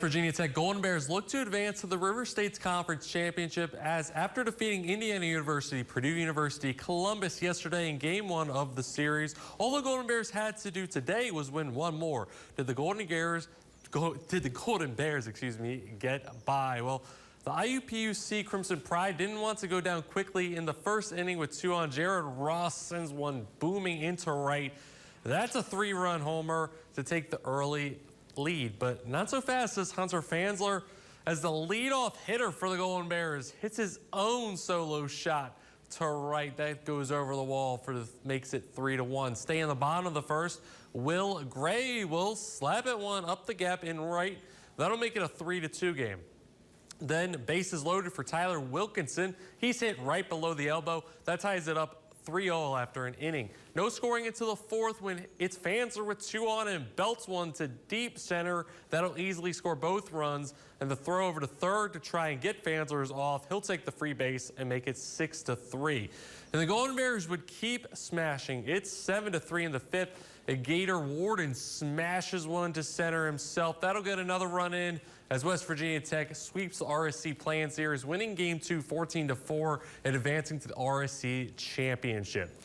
Virginia Tech Golden Bears look to advance to the River States Conference Championship as after defeating Indiana University, Purdue University, Columbus yesterday in Game 1 of the series, all the Golden Bears had to do today was win one more. Did the Golden Bears, get by? Well, the IUPUC Crimson Pride didn't want to go down quickly in the first inning with two on. Jared Ross sends one booming into right. That's a 3-run homer to take the early lead, but not so fast as Hunter Fansler, as the leadoff hitter for the Golden Bears hits his own solo shot to right. That goes over the wall makes it 3-1. Stay in the bottom of the first. Will Gray will slap it one up the gap in right. That'll make it a 3-2 game. Then bases loaded for Tyler Wilkinson. He's hit right below the elbow. That ties it up 3-0 after an inning. No scoring into the fourth when it's Fansler with two on and belts one to deep center. That'll easily score both runs, and the throw over to third to try and get Fansler's off. He'll take the free base and make it 6-3. And the Golden Bears would keep smashing. It's 7-3 in the fifth. And Gator Warden smashes one to center himself. That'll get another run in as West Virginia Tech sweeps the RSC play-in series, winning Game 2 14-4 and advancing to the RSC championship.